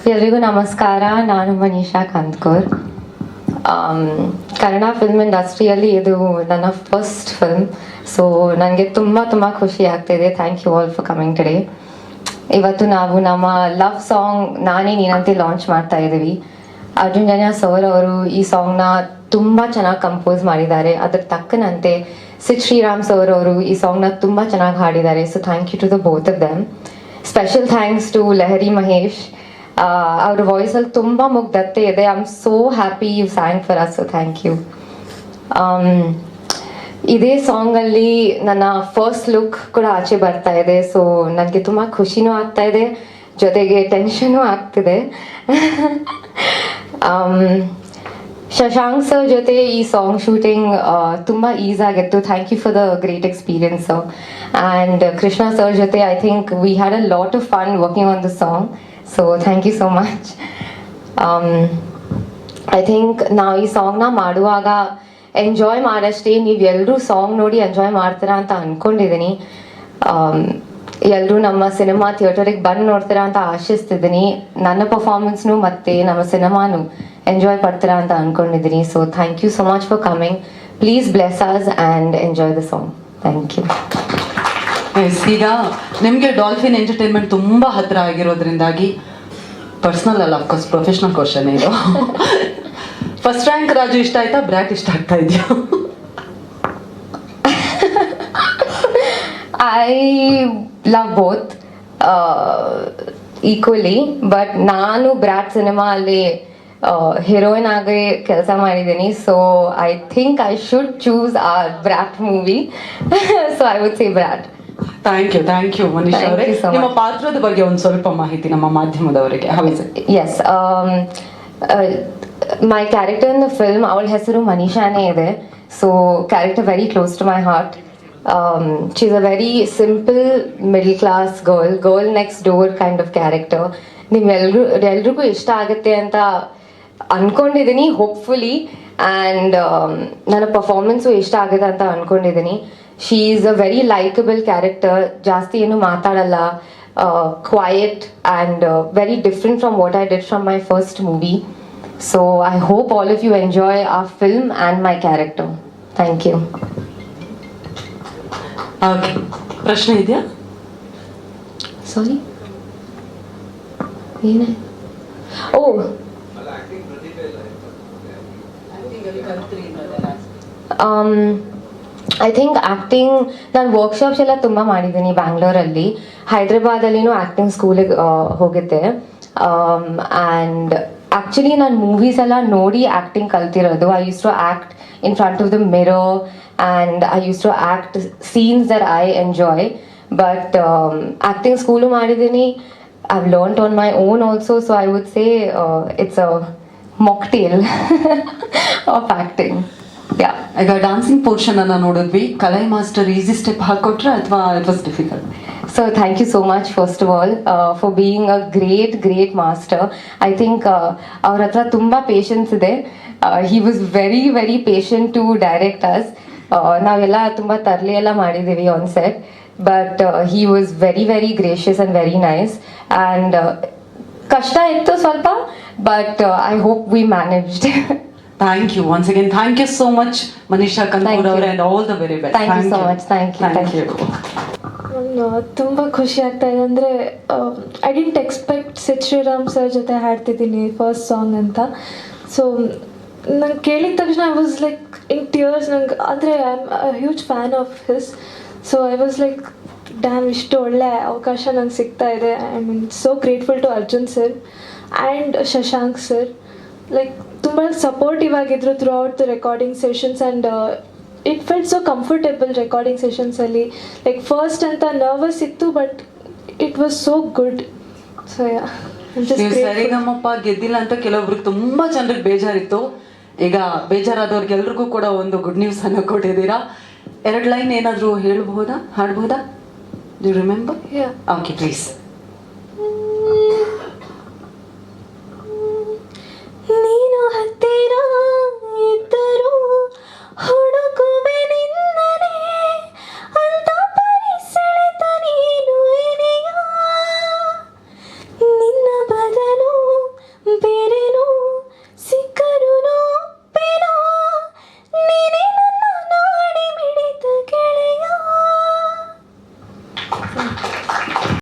ಎಲ್ರಿಗೂ ನಮಸ್ಕಾರ. ನಾನು ಮನೀಷಾ ಕಂದ್ಕೂರ್. ಕನ್ನಡ ಫಿಲ್ಮ್ ಇಂಡಸ್ಟ್ರಿಯಲ್ಲಿ ಇದು ನನ್ನ ಫಸ್ಟ್ ಫಿಲ್ಮ್. ಸೊ ನನಗೆ ತುಂಬ ಖುಷಿ ಆಗ್ತಿದೆ. Thank you all for coming today. ಇವತ್ತು ನಾವು ನಮ್ಮ ಲವ್ ಸಾಂಗ್ ನಾನೇ ನೀನಂತೆ ಲಾಂಚ್ ಮಾಡ್ತಾ ಇದ್ದೀವಿ. ಅರ್ಜುನ್ ಜನ್ಯ ಸರ್ ಅವರು ಈ ಸಾಂಗ್ನ ತುಂಬ ಚೆನ್ನಾಗಿ ಕಂಪೋಸ್ ಮಾಡಿದ್ದಾರೆ. ಅದ್ರ ತಕ್ಕನಂತೆ ಸಿದ್ ಶ್ರೀರಾಮ್ ಸರ್ ಅವರು ಈ ಸಾಂಗ್ನ ತುಂಬ ಚೆನ್ನಾಗಿ ಹಾಡಿದ್ದಾರೆ. So thank you to the both of them. Special thanks to Lahari Mahesh. ಅವ್ರ ವಾಯ್ಸಲ್ಲಿ ತುಂಬ ಮುಗ್ಧತೆ ಇದೆ. I am so happy you sang for us. So thank you. ಇದೇ ಸಾಂಗಲ್ಲಿ ನನ್ನ ಫಸ್ಟ್ ಲುಕ್ ಕೂಡ ಆಚೆ ಬರ್ತಾ ಇದೆ. ಸೊ ನನಗೆ ತುಂಬ ಖುಷಿನೂ ಆಗ್ತಾ ಇದೆ, ಜೊತೆಗೆ ಟೆನ್ಷನೂ ಆಗ್ತಿದೆ. ಶಶಾಂಕ್ ಸರ್ ಜೊತೆ ಈ ಸಾಂಗ್ ಶೂಟಿಂಗ್ ತುಂಬ ಈಸ್ ಆಗಿತ್ತು. Thank you for the great experience. And Krishna sir ಜೊತೆ I think we had a lot of fun working on the song. So thank you so much. I think ನಾವು ಈ ಸಾಂಗ್ನ ಮಾಡುವಾಗ enjoy ಮಾಡಷ್ಟೇ ನೀವೆಲ್ಲರೂ song ನೋಡಿ enjoy ಮಾಡ್ತೀರಾ ಅಂತ ಅಂದ್ಕೊಂಡಿದ್ದೀನಿ. ಎಲ್ಲರೂ ನಮ್ಮ ಸಿನಿಮಾ ಥಿಯೇಟರಿಗೆ ಬಂದು ನೋಡ್ತೀರಾ ಅಂತ ಆಶಿಸ್ತಿದ್ದೀನಿ. ನನ್ನ ಪರ್ಫಾರ್ಮೆನ್ಸ್ನು ಮತ್ತು ನಮ್ಮ ಸಿನಿಮಾನು ಎಂಜಾಯ್ ಪಡ್ತೀರಾ ಅಂತ ಅಂದ್ಕೊಂಡಿದ್ದೀನಿ. So thank you so much for coming. Please bless us and enjoy the song. Thank you. ಈಗ ನಿಮಗೆ ಡಾಲ್ಫಿನ್ ಎಂಟರ್ಟೈನ್ಮೆಂಟ್ ತುಂಬ ಹತ್ತಿರ ಆಗಿರೋದ್ರಿಂದಾಗಿ ಪರ್ಸ್ನಲ್ ಅಲ್ಲ, ಅಫ್ಕೋರ್ಸ್ ಪ್ರೊಫೆಷ್ನಲ್ ಕ್ವಶನ್ ಇದು. ಫಸ್ಟ್ ರ್ಯಾಂಕ್ ರಾಜು ಇಷ್ಟ ಆಯ್ತಾ, ಬ್ರ್ಯಾಟ್ ಇಷ್ಟ ಆಗ್ತಾ ಇದೆಯಾ? I love both equally. But ನಾನು ಬ್ರ್ಯಾಟ್ ಸಿನಿಮಾ ಅಲ್ಲಿ ಹೀರೋಯಿನ್ ಆಗಿ ಕೆಲಸ ಮಾಡಿದ್ದೀನಿ. So I think I should choose a Brat movie. So I would say Brat. Thank you Manisha ಅವರೇ. ನಿಮ್ಮ ಪಾತ್ರದ ಬಗ್ಗೆ ಒಂದು ಸ್ವಲ್ಪ ಮಾಹಿತಿ ನಮ್ಮ ಮಾಧ್ಯಮದವರಿಗೆ. Yes, my character in the film, ಅವಳ ಹೆಸರು ಮನೀಷಾನೇ ಇದೆ. So character very close to my heart. She is a very simple middle class girl next door kind of character. ಎಲ್ರಿಗೂ ಇಷ್ಟ ಆಗುತ್ತೆ ಅಂತ ಅಂದ್ಕೊಂಡಿದ್ದೀನಿ, ಹೋಪ್ಫುಲಿ. ಆ್ಯಂಡ್ ನನ್ನ ಪರ್ಫಾರ್ಮೆನ್ಸು ಇಷ್ಟ ಆಗುತ್ತೆ ಅಂತ ಅಂದ್ಕೊಂಡಿದ್ದೀನಿ. She is a very likable character. ಜಾಸ್ತಿ ಏನು ಮಾತಾಡಲ್ಲ, quiet and very different from what I did from my first movie. So I hope all of you enjoy our film and my character. Thank you. Okay, ಪ್ರಶ್ನೆ ಇದೆಯಾ? Sorry, ಏನೇ? Oh, I think acting ನಾನು workshops ಎಲ್ಲ ತುಂಬ ಮಾಡಿದ್ದೀನಿ ಬ್ಯಾಂಗ್ಳೂರಲ್ಲಿ. ಹೈದ್ರಾಬಾದಲ್ಲಿನೂ acting ಸ್ಕೂಲಿಗೆ ಹೋಗಿದ್ದೆ. ಆ್ಯಂಡ್ ಆ್ಯಕ್ಚುಲಿ ನಾನು ಮೂವೀಸ್ ಎಲ್ಲ ನೋಡಿ ಆ್ಯಕ್ಟಿಂಗ್ ಕಲ್ತಿರೋದು. I used to act in front of the mirror and I used to act scenes that I enjoy. But acting school ಮಾಡಿದ್ದೀನಿ. I've learned on my own also, so I would say it's a mocktail of acting. Yeah. ಈಗ dancing portion ಅನ್ನ ನೋಡಿದ್ವಿ. ಕಲೈ master easy step ಹಾಕೊಟ್ರೆ ಅಥವಾ it was difficult? So thank you so much first of all for being a great master. I think ಅವ್ರ ಹತ್ರ ತುಂಬ patience ಇದೆ. He was very patient to direct us. ನಾವೆಲ್ಲ ತುಂಬ ತರಲೆ ಎಲ್ಲ ಮಾಡಿದ್ದೀವಿ on set. But he was very gracious and very nice. And ಕಷ್ಟ ಇತ್ತು ಸ್ವಲ್ಪ, but I hope we managed. Thank you once again. Thank you so much Manisha Kanpur ಅವರೇ, and all the very best. Thank you so much. Thank you. ತುಂಬ ಖುಷಿ ಆಗ್ತಾ ಇದೆ. ಅಂದರೆ I didn't expect Sid Sriram sir ಜೊತೆ ಹಾಡ್ತಿದ್ದೀನಿ ಫಸ್ಟ್ ಸಾಂಗ್ ಅಂತ. So ನಂಗೆ ಕೇಳಿದ ತಕ್ಷಣ I was like in tears. ನಂಗೆ ಅಂದರೆ I am a huge fan of his. So I was like damn, ಇಷ್ಟು ಒಳ್ಳೆ ಅವಕಾಶ ನಂಗೆ ಸಿಗ್ತಾ ಇದೆ. I mean so grateful to Arjun sir and Shashank sir. Like ತುಂಬ ಸಪೋರ್ಟಿವ್ ಆಗಿದ್ರು throughout the recording sessions. And it felt so comfortable recording ಸೆಷನ್ಸಲ್ಲಿ. Like first ಅಂತ nervous ಇತ್ತು, but it was so good. So Saregamapa ಗೆದ್ದಿಲ್ಲ ಅಂತ ಕೆಲವೊಬ್ರಿಗೆ ತುಂಬ ಜನರಿಗೆ ಬೇಜಾರಿತ್ತು. ಈಗ ಬೇಜಾರಾದವ್ರಿಗೆಲ್ರಿಗೂ ಕೂಡ ಒಂದು ಗುಡ್ ನ್ಯೂಸ್ ಅನ್ನು ಕೊಟ್ಟಿದ್ದೀರಾ. 2 ಲೈನ್ ಏನಾದರೂ ಹೇಳ್ಬಹುದಾ, ಹಾಡ್ಬಹುದಾ? Do you remember? Yeah. Okay, please.